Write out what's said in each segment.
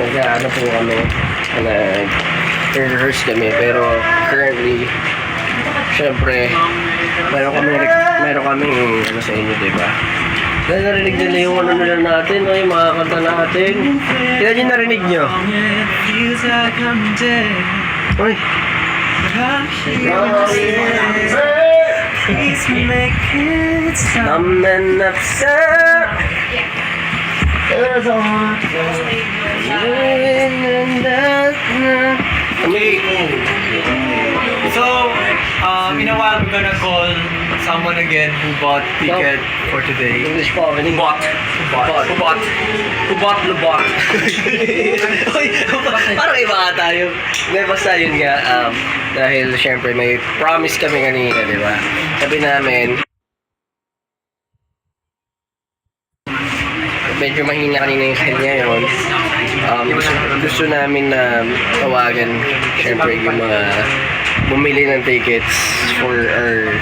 Kaya ano po kami, nag-rehearse kami, pero currently, syempre, meron kami ano sa inyo, diba? Dahil narinig nila yung ano nila natin, yung mga kanta natin. Kailan yung narinig nyo? Uy! Naman upset. So, in a while we're gonna call someone again who bought ticket for today. English po, Who bought the bot? Uy, parang iba nga tayo. Ngayon basta yun nga, dahil syempre may promise kami kanina, di ba? Sabi namin, medyo mahina kanina yung kanya yun. Gusto namin na tawagan syempre yung mga bumili ng tickets for our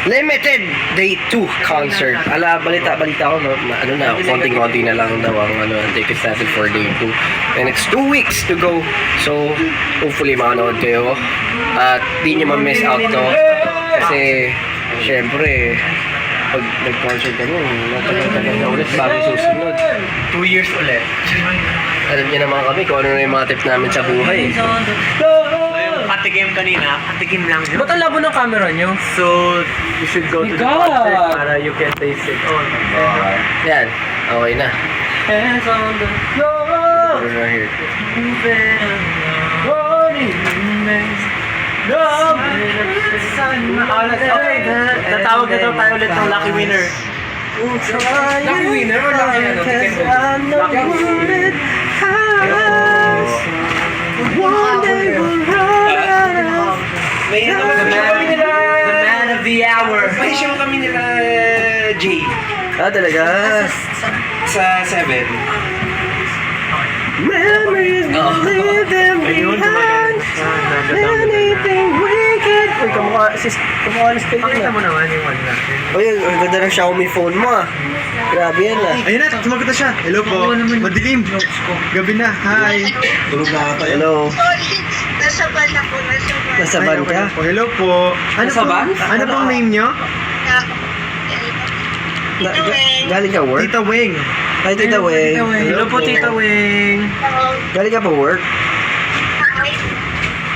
limited day 2 concert. Balita ko, no? Ano na, konting-konti na lang daw ang tickets natin for day 2. And it's 2 weeks to go. So, hopefully makanood kayo. At di nyo ma-miss out to. Kasi, syempre, pag nag-concert kami, natagal-tagal na ulit bago susunod. 2 years ulit. Alam niyo naman kami kung ano na yung mga tip namin sa buhay. Patikim kanina, patikim lang yun. Ba't ang labo ng camera nyo? So, you should go to the God! concert para you can taste it. Yan, okay na. Hands on the floor, We're right here. Okay, natawag na daw tayo ulit ng lucky winner. Lucky winner or lucky ano? Ticket winner? May The man of the hour. May show kami nila Jay talaga? sa 7. Memories leave them behind. Anything we can. Uy, kamukha ni Steve Pakita na. mo naman yung one natin. Uy, ang ganda ng Xiaomi phone mo ah. Grabe yan ah. Ayun na, sumagot na siya. Hello po. Madilim. Gabi na. Hi. Tulog na ata yun. Hello. Nasa ban ako, nasa ban. Nasa van ka? Po. Hello po. Nasa van? Ano pong name nyo? Galing ka work? Tita Weng. Hi, Tita Weng. Hello po, Tita Weng. Galing ka pa work?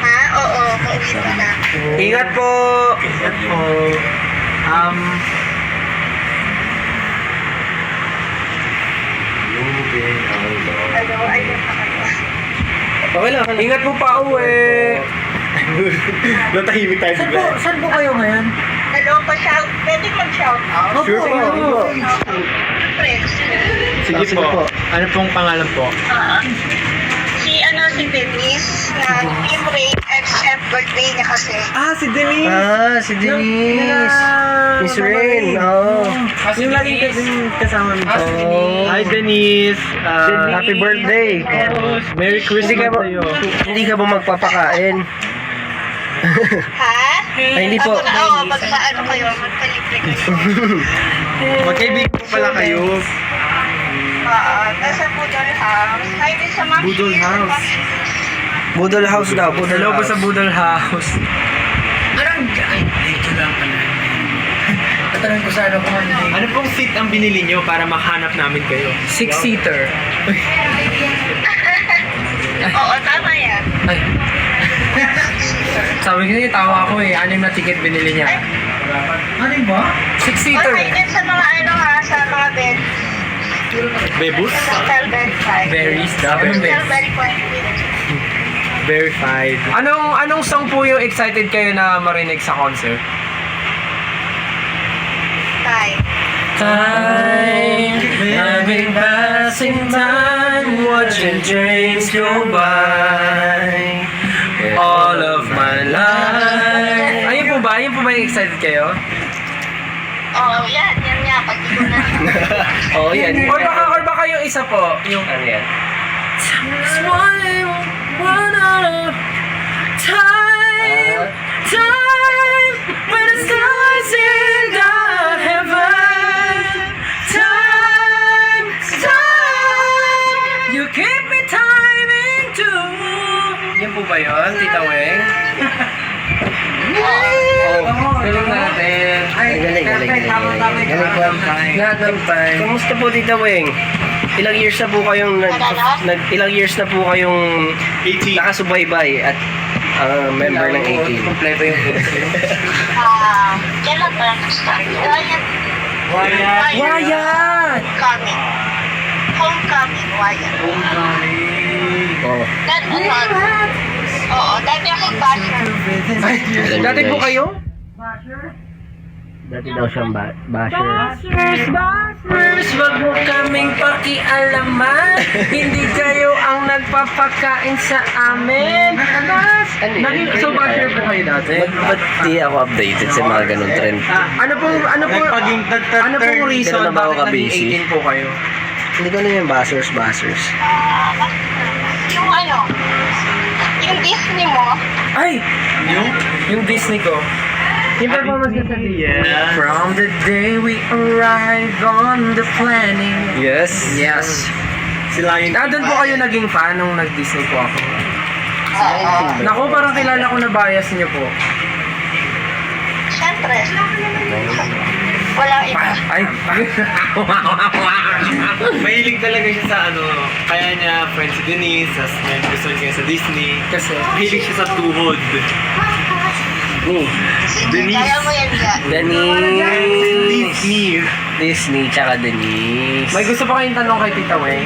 Ha? Oo, pauwi ko na. Ingat po. Ingat po. Ano, ayun pa kayo. Okay lang. Ingat po pa uwi. Natahimik tayo Saan po, saan po kayo ngayon? Hello, pa-shout. Pwede mag-shout out? Sure po. Friends. Sige po. Ano pong pangalan po? Si Denise na Team Ray XF birthday niya kasi. Si Denise. Si Denise. Miss Rain. Yung laging kasama mo. Hi Denise. Happy birthday. Merry Christmas sa'yo. Hindi ka ba magpapakain? Ha? Ay, hindi po. Oo, magpaano kayo, magpalibre kayo. Magkaibigan po pala kayo. Nasa Budol House. Hi din sa Ma'am Budol Shir, House. Ma'am Shir. Budol House daw. Budol Hello po House. sa Budol House. Tatanong ko sana kung ano yung Ano pong seat ang binili nyo para makahanap namin kayo? 6-seater. Oo, tama yan. Ay. Sabi ko niya, tawa ako eh. 6 na ticket binili niya. Ano ba? 6-seater. Okay, din sa mga sa mga bed. Bebus? Hotel verified. Berries. Anong Hotel berries? verified. Verified. Anong song po yung excited kayo na marinig sa concert? Time. Time, I've been passing time, watching trains go by, all of my life. Ayun po ba? Ayun po ba yung excited kayo? Oo, yan nga. Pag di ko na. Oo, yan. Or baka yung isa po, yung Ano yan? time, time, when the stars in the heaven, time, you keep me ba yun, Tita Weng? Oh, galing natin. Galing. Galing po. Lahat ng time. Kamusta po, Tita Weng? Ilang years na po kayong ilang years na po kayong 18. nakasubaybay at member ng 18? Kompleto yung Kailan ba nag-start? Wyatt. Wyatt! Homecoming, Wyatt. Oo. Oo, dati akong basher. Dati po kayo? Dati daw siyang basher. Bashers, wag mo kaming pakialaman. Hindi kayo ang nagpapakain sa amin. So basher po kayo dati? Ba't di ako updated sa mga ganun trend? Ano pong reason Kailan ba ako bakit ka-busy? naging 18 po kayo? Hindi ko na yung bashers. Yung yung Disney mo, Ay! Yung Disney ko. Yung performance ko sa Yeah. From the day we arrived on the planning. Yes. Yes. Sila yung... Doon po kayo naging fan nung nag-Disney po ako. Naku, parang kilala ko na bias niyo po. syempre, walang iba. Ay! Mahilig talaga siya sa kaya niya friend si Denise, tas may gusto niya sa Disney. Kasi, Mahilig siya sa tuhod. Denise. Kaya mo yan dyan. Denise. Disney tsaka Denise. may gusto pa kayong tanong kay Tita Weng?